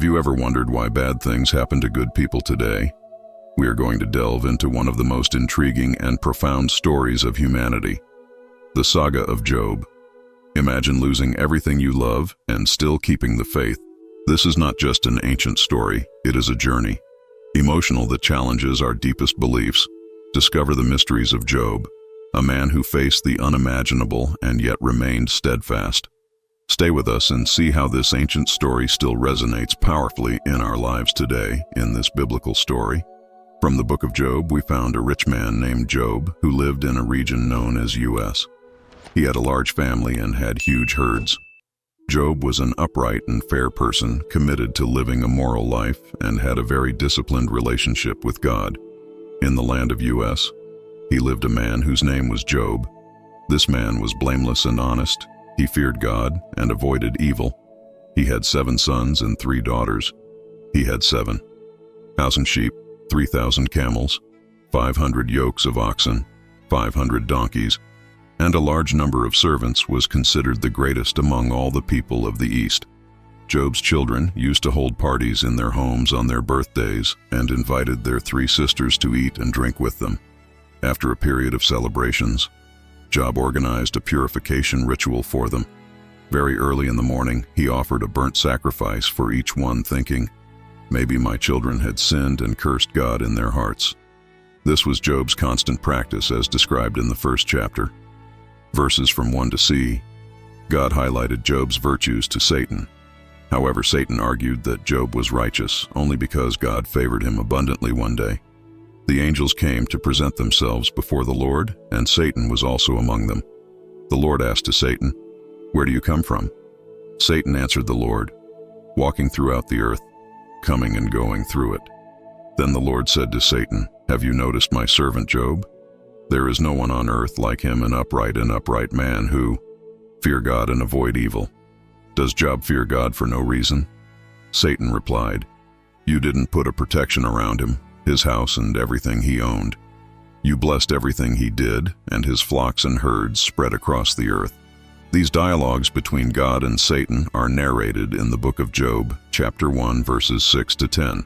Have you ever wondered why bad things happen to good people today? We are going to delve into one of the most intriguing and profound stories of humanity, the saga of Job. Imagine losing everything you love and still keeping the faith. This is not just an ancient story, it is a journey, emotional that challenges our deepest beliefs. Discover the mysteries of Job, a man who faced the unimaginable and yet remained steadfast. Stay with us and see how this ancient story still resonates powerfully in our lives today. In this biblical story, from the book of Job, we found a rich man named Job who lived in a region known as U.S. He had a large family and had huge herds. Job was an upright and fair person, committed to living a moral life, and had a very disciplined relationship with God. In the land of U.S., he lived a man whose name was Job. This man was blameless and honest. He feared God and avoided evil. He had 7 sons and 3 daughters. He had 7,000 sheep, 3,000 camels, 500 yokes of oxen, 500 donkeys, and a large number of servants. Was considered the greatest among all the people of the East. Job's children used to hold parties in their homes on their birthdays and invited their 3 sisters to eat and drink with them. After a period of celebrations, Job organized a purification ritual for them. Very early in the morning, he offered a burnt sacrifice for each one, thinking, maybe my children had sinned and cursed God in their hearts. This was Job's constant practice as described in the first chapter. Verses from 1 to C. God highlighted Job's virtues to Satan. However, Satan argued that Job was righteous only because God favored him abundantly one day. The angels came to present themselves before the Lord, and Satan was also among them. The Lord asked to Satan, "Where do you come from?" Satan answered the Lord, "Walking throughout the earth, coming and going through it." Then the Lord said to Satan, "Have you noticed my servant Job? There is no one on earth like him, an upright man who fear God and avoid evil. Does Job fear God for no reason?" Satan replied, "You didn't put a protection around him, his house and everything he owned. You blessed everything he did, and his flocks and herds spread across the earth." These dialogues between God and Satan are narrated in the book of Job, chapter 1, verses 6 to 10.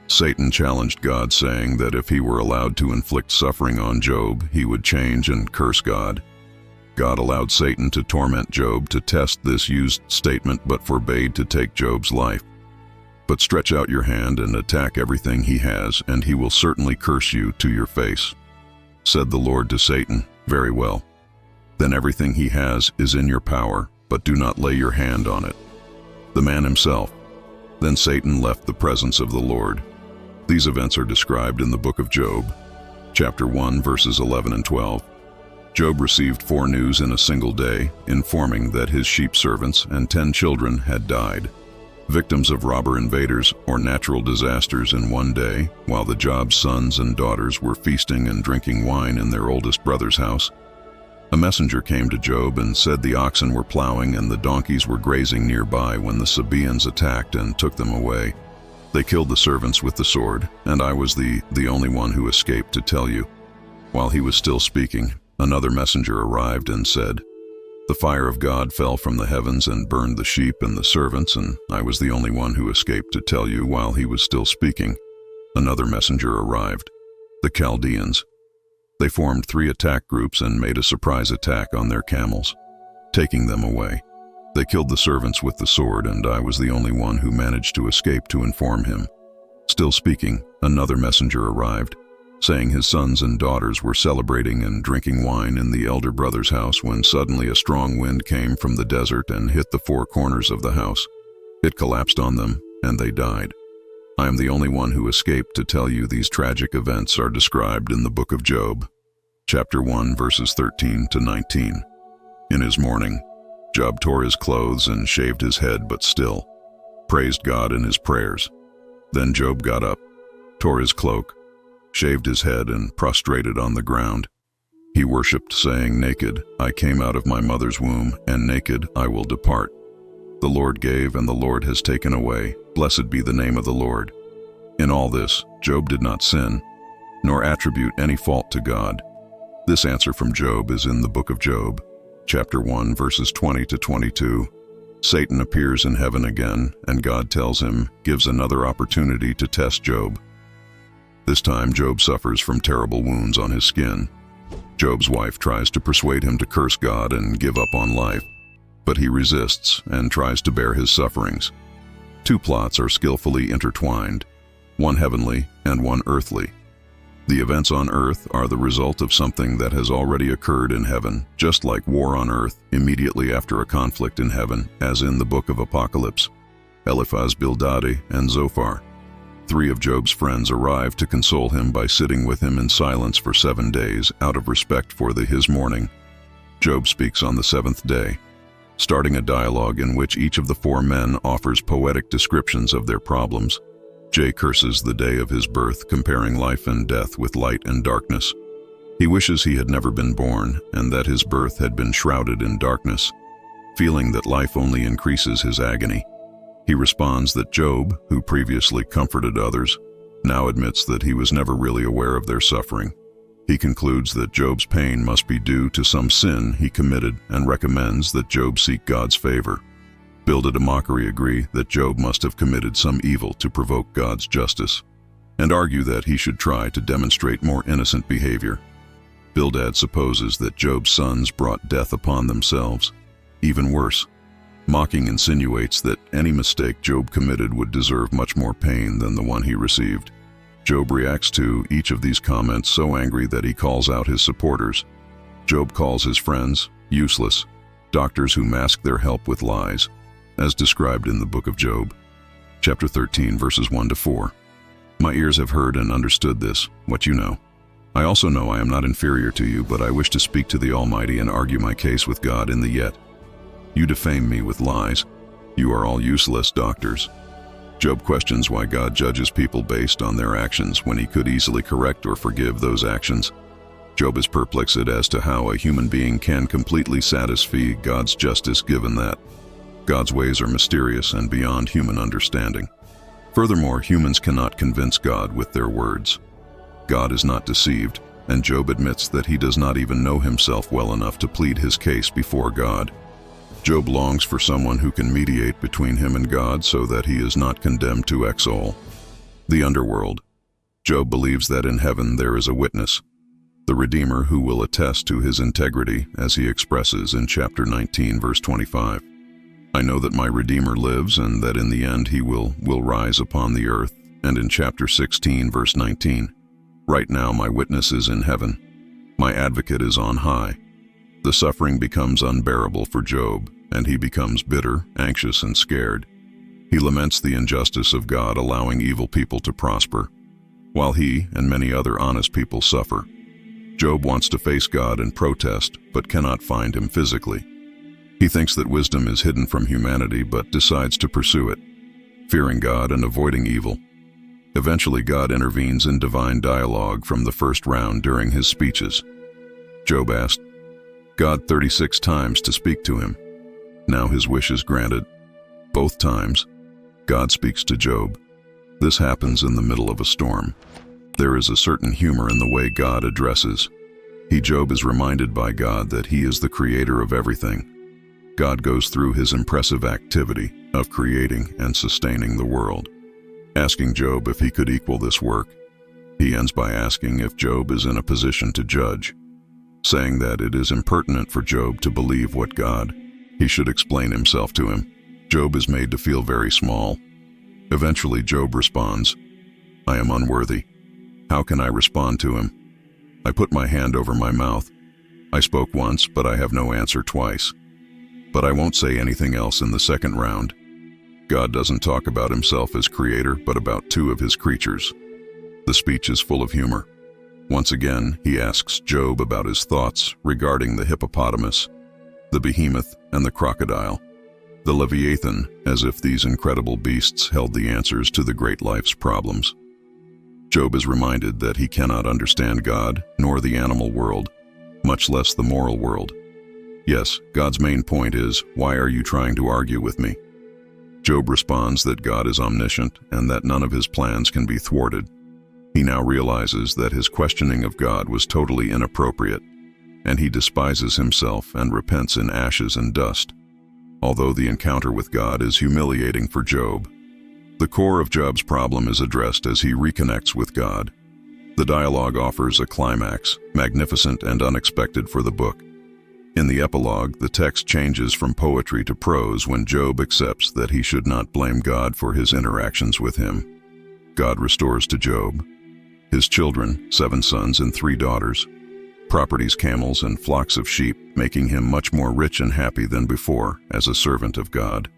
Satan challenged God, saying that if he were allowed to inflict suffering on Job, he would change and curse God. God allowed Satan to torment Job to test this used statement, but forbade to take Job's life. "But stretch out your hand and attack everything he has, and he will certainly curse you to your face," said the Lord to Satan. "Very well. Then everything he has is in your power, but do not lay your hand on it." The man himself. Then Satan left the presence of the Lord. These events are described in the book of Job, chapter 1, verses 11 and 12. Job received 4 news in a single day, informing that his sheep servants and 10 children had died, victims of robber invaders or natural disasters in one day, while the Job's sons and daughters were feasting and drinking wine in their oldest brother's house. A messenger came to Job and said the oxen were plowing and the donkeys were grazing nearby when the Sabaeans attacked and took them away. They killed the servants with the sword, and I was the only one who escaped to tell you. While he was still speaking, another messenger arrived and said, the fire of God fell from the heavens and burned the sheep and the servants, and I was the only one who escaped to tell you while he was still speaking. Another messenger arrived, the Chaldeans. They formed 3 attack groups and made a surprise attack on their camels, taking them away. They killed the servants with the sword, and I was the only one who managed to escape to inform him. Still speaking, another messenger arrived, saying his sons and daughters were celebrating and drinking wine in the elder brother's house when suddenly a strong wind came from the desert and hit the 4 corners of the house. It collapsed on them, and they died. I am the only one who escaped to tell you these tragic events are described in the book of Job, chapter 1, verses 13 to 19. In his mourning, Job tore his clothes and shaved his head, but still praised God in his prayers. Then Job got up, tore his cloak, shaved his head, and prostrated on the ground. He worshipped, saying, "Naked I came out of my mother's womb, and naked I will depart. The Lord gave, and the Lord has taken away. Blessed be the name of the Lord." In all this, Job did not sin, nor attribute any fault to God. This answer from Job is in the book of Job, chapter 1, verses 20 to 22. Satan appears in heaven again, and God gives another opportunity to test Job. This time, Job suffers from terrible wounds on his skin. Job's wife tries to persuade him to curse God and give up on life, but he resists and tries to bear his sufferings. Two plots are skillfully intertwined, one heavenly and one earthly. The events on earth are the result of something that has already occurred in heaven, just like war on earth immediately after a conflict in heaven, as in the book of Apocalypse. Eliphaz, Bildad, and Zophar. 3 of Job's friends arrive to console him by sitting with him in silence for 7 days out of respect for his mourning. Job speaks on the 7th day, starting a dialogue in which each of the 4 men offers poetic descriptions of their problems. J curses the day of his birth, comparing life and death with light and darkness. He wishes he had never been born and that his birth had been shrouded in darkness, feeling that life only increases his agony. He responds that Job, who previously comforted others, now admits that he was never really aware of their suffering. He concludes that Job's pain must be due to some sin he committed and recommends that Job seek God's favor. Bildad and Mockery agree that Job must have committed some evil to provoke God's justice, and argue that he should try to demonstrate more innocent behavior. Bildad supposes that Job's sons brought death upon themselves. Even worse, Mocking insinuates that any mistake Job committed would deserve much more pain than the one he received. Job reacts to each of these comments so angry that he calls out his supporters. Job calls his friends useless, doctors who mask their help with lies, as described in the book of Job, chapter 13, verses 1-4. My ears have heard and understood this, what you know. I also know I am not inferior to you, but I wish to speak to the Almighty and argue my case with God in the yet. You defame me with lies. You are all useless doctors. Job questions why God judges people based on their actions when he could easily correct or forgive those actions. Job is perplexed as to how a human being can completely satisfy God's justice, given that God's ways are mysterious and beyond human understanding. Furthermore, humans cannot convince God with their words. God is not deceived, and Job admits that he does not even know himself well enough to plead his case before God. Job longs for someone who can mediate between him and God so that he is not condemned to exile. The underworld. Job believes that in heaven there is a witness, the Redeemer, who will attest to his integrity, as he expresses in chapter 19, verse 25. I know that my Redeemer lives and that in the end he will rise upon the earth, and in chapter 16, verse 19. Right now my witness is in heaven. My advocate is on high. The suffering becomes unbearable for Job, and he becomes bitter, anxious, and scared. He laments the injustice of God allowing evil people to prosper, while he and many other honest people suffer. Job wants to face God and protest, but cannot find him physically. He thinks that wisdom is hidden from humanity, but decides to pursue it, fearing God and avoiding evil. Eventually, God intervenes in divine dialogue from the first round during his speeches. Job asked God 36 times to speak to him. Now his wish is granted. Both times, God speaks to Job. This happens in the middle of a storm. There is a certain humor in the way God addresses. Job is reminded by God that he is the creator of everything. God goes through his impressive activity of creating and sustaining the world, asking Job if he could equal this work. He ends by asking if Job is in a position to judge, saying that it is impertinent for Job to believe what God. He should explain himself to him. Job is made to feel very small. Eventually, Job responds, I am unworthy. How can I respond to him? I put my hand over my mouth. I spoke once, but I have no answer twice. But I won't say anything else in the second round. God doesn't talk about himself as creator, but about 2 of his creatures. The speech is full of humor. Once again, he asks Job about his thoughts regarding the hippopotamus, the behemoth, and the crocodile, the leviathan, as if these incredible beasts held the answers to the great life's problems. Job is reminded that he cannot understand God, nor the animal world, much less the moral world. Yes, God's main point is, why are you trying to argue with me? Job responds that God is omniscient and that none of his plans can be thwarted. He now realizes that his questioning of God was totally inappropriate, and he despises himself and repents in ashes and dust. although the encounter with God is humiliating for Job. The core of Job's problem is addressed as he reconnects with God. The dialogue offers a climax, magnificent and unexpected for the book. In the epilogue, the text changes from poetry to prose when Job accepts that he should not blame God for his interactions with him. God restores to Job his children, 7 sons and 3 daughters, properties, camels, and flocks of sheep, making him much more rich and happy than before as a servant of God.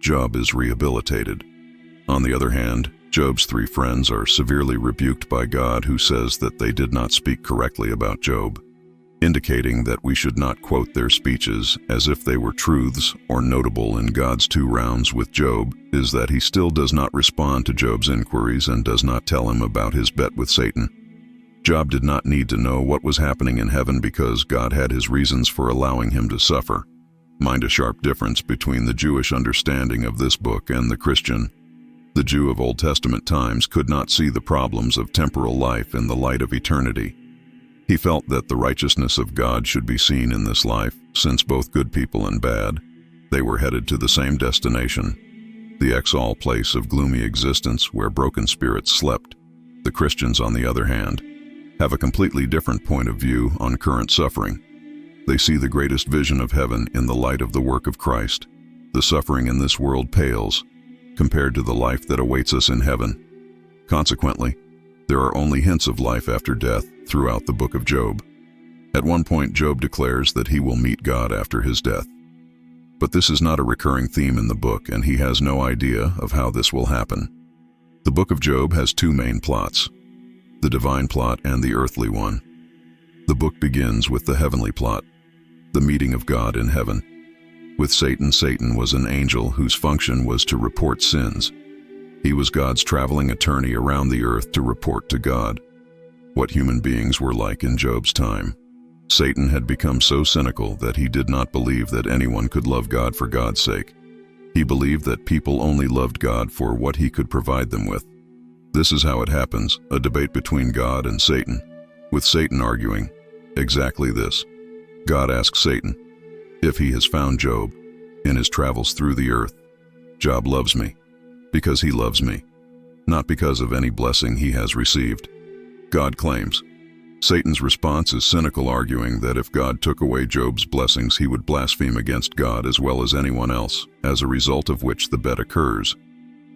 Job is rehabilitated. On the other hand, Job's 3 friends are severely rebuked by God, who says that they did not speak correctly about Job, indicating that we should not quote their speeches as if they were truths. Or notable in God's 2 rounds with Job is that he still does not respond to Job's inquiries and does not tell him about his bet with Satan. Job did not need to know what was happening in heaven because God had his reasons for allowing him to suffer. Mind a sharp difference between the Jewish understanding of this book and the Christian. The Jew of Old Testament times could not see the problems of temporal life in the light of eternity. He felt that the righteousness of God should be seen in this life, since both good people and bad, they were headed to the same destination, the exile place of gloomy existence where broken spirits slept. The Christians, on the other hand, have a completely different point of view on current suffering. They see the greatest vision of heaven in the light of the work of Christ. The suffering in this world pales compared to the life that awaits us in heaven. Consequently, there are only hints of life after death throughout the book of Job. At one point, Job declares that he will meet God after his death. But this is not a recurring theme in the book, and he has no idea of how this will happen. The book of Job has 2 main plots, the divine plot and the earthly one. The book begins with the heavenly plot, the meeting of God in heaven. With Satan, Satan was an angel whose function was to report sins. He was God's traveling attorney around the earth to report to God what human beings were like in Job's time. Satan had become so cynical that he did not believe that anyone could love God for God's sake. He believed that people only loved God for what he could provide them with. This is how it happens, a debate between God and Satan, with Satan arguing exactly this. God asks Satan if he has found Job in his travels through the earth. Job loves me because he loves me, not because of any blessing he has received, God claims. Satan's response is cynical, arguing that if God took away Job's blessings, he would blaspheme against God as well as anyone else, as a result of which the bet occurs.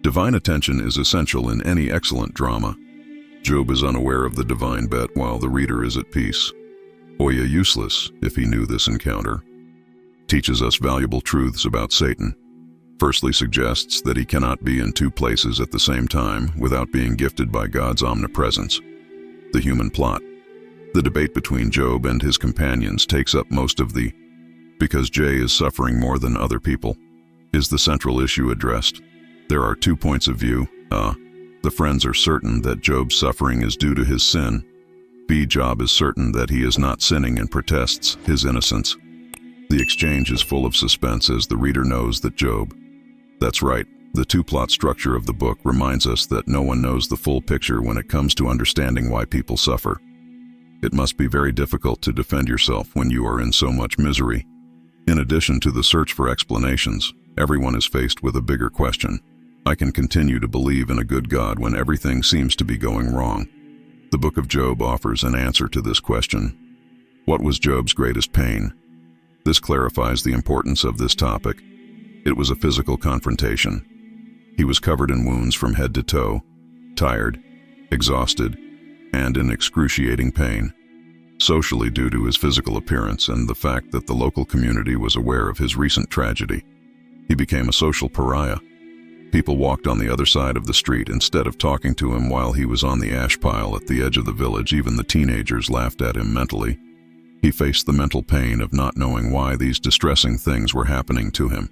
Divine attention is essential in any excellent drama. Job is unaware of the divine bet while the reader is at peace. Oya, useless if he knew this encounter, teaches us valuable truths about Satan. Firstly, suggests that he cannot be in 2 places at the same time without being gifted by God's omnipresence. The human plot. The debate between Job and his companions takes up most of the because Jay is suffering more than other people is the central issue addressed. There are 2 points of view. The friends are certain that Job's suffering is due to his sin. B. Job is certain that he is not sinning and protests his innocence. The exchange is full of suspense as the reader knows that Job. That's right, the 2-plot structure of the book reminds us that no one knows the full picture when it comes to understanding why people suffer. It must be very difficult to defend yourself when you are in so much misery. In addition to the search for explanations, everyone is faced with a bigger question. I can continue to believe in a good God when everything seems to be going wrong. The book of Job offers an answer to this question. What was Job's greatest pain? This clarifies the importance of this topic. It was a physical confrontation. He was covered in wounds from head to toe, tired, exhausted, and in excruciating pain. Socially, due to his physical appearance and the fact that the local community was aware of his recent tragedy, he became a social pariah. People walked on the other side of the street instead of talking to him while he was on the ash pile at the edge of the village. Even the teenagers laughed at him mentally. He faced the mental pain of not knowing why these distressing things were happening to him,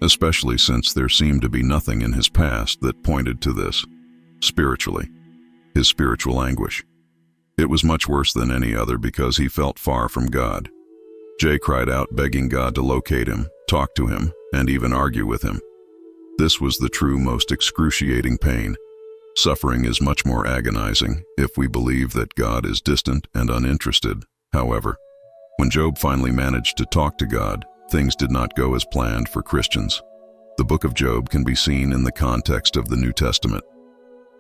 especially since there seemed to be nothing in his past that pointed to this. Spiritually, his spiritual anguish. It was much worse than any other because he felt far from God. Jay cried out, begging God to locate him, talk to him, and even argue with him. This was the true, most excruciating pain. Suffering is much more agonizing if we believe that God is distant and uninterested. However, when Job finally managed to talk to God, Things did not go as planned for Christians. The book of Job can be seen in the context of the New Testament.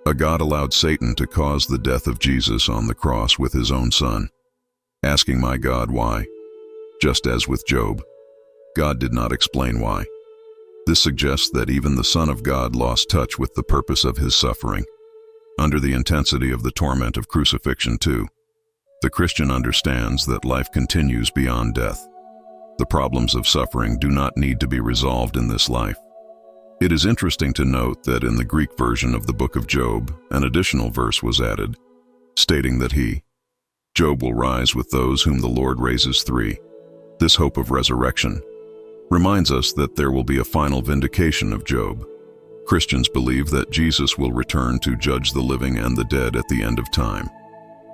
A God allowed Satan to cause the death of Jesus on the cross with his own son. Asking my God why? Just as with Job, God did not explain why. This suggests that even the Son of God lost touch with the purpose of his suffering. Under the intensity of the torment of crucifixion too, the Christian understands that life continues beyond death. The problems of suffering do not need to be resolved in this life. It is interesting to note that in the Greek version of the book of Job, an additional verse was added, stating that Job will rise with those whom the Lord raises. This hope of resurrection reminds us that there will be a final vindication of Job. Christians believe that Jesus will return to judge the living and the dead at the end of time.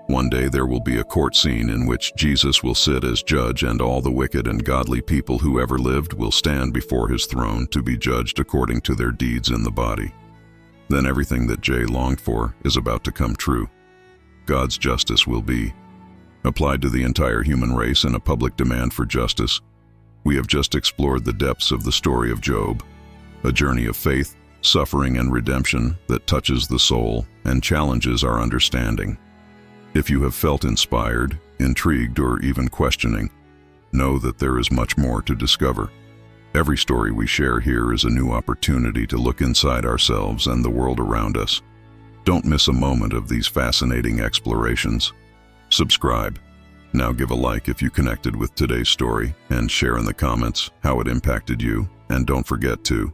One day there will be a court scene in which Jesus will sit as judge, and all the wicked and godly people who ever lived will stand before his throne to be judged according to their deeds in the body. Then everything that Jay longed for is about to come true. God's justice will be applied to the entire human race in a public demand for justice. We have just explored the depths of the story of Job, a journey of faith, suffering, and redemption that touches the soul and challenges our understanding. If you have felt inspired, intrigued, or even questioning, know that there is much more to discover. Every story we share here is a new opportunity to look inside ourselves and the world around us. Don't miss a moment of these fascinating explorations. Subscribe. Now give a like if you connected with today's story, and share in the comments how it impacted you. And don't forget to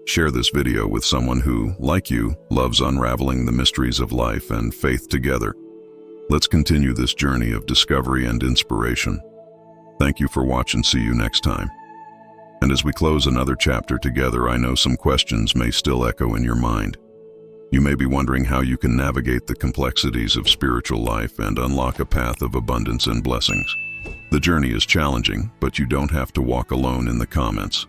share this video with someone who, like you, loves unraveling the mysteries of life and faith together. Let's continue this journey of discovery and inspiration. Thank you for watching. See you next time. And as we close another chapter together, I know some questions may still echo in your mind. You may be wondering how you can navigate the complexities of spiritual life and unlock a path of abundance and blessings. The journey is challenging, but you don't have to walk alone. In the comments,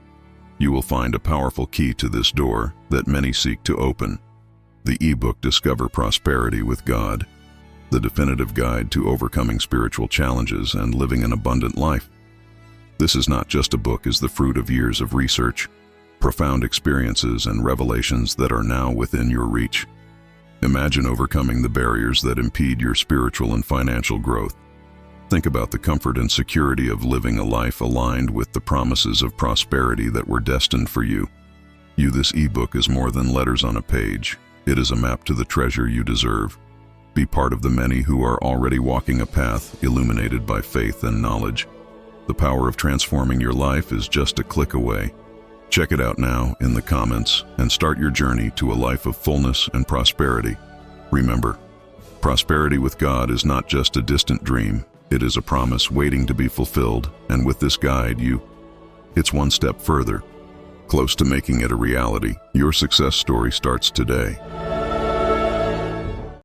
you will find a powerful key to this door that many seek to open. The ebook Discover Prosperity with God, the definitive guide to overcoming spiritual challenges and living an abundant life. This is not just a book, it's the fruit of years of research, profound experiences, and revelations that are now within your reach. Imagine overcoming the barriers that impede your spiritual and financial growth. Think about the comfort and security of living a life aligned with the promises of prosperity that were destined for you. This ebook is more than letters on a page. It is a map to the treasure you deserve. Be part of the many who are already walking a path illuminated by faith and knowledge. The power of transforming your life is just a click away. Check it out now in the comments and start your journey to a life of fullness and prosperity. Remember, prosperity with God is not just a distant dream. It is a promise waiting to be fulfilled, and with this guide, it's one step further, close to making it a reality. Your success story starts today.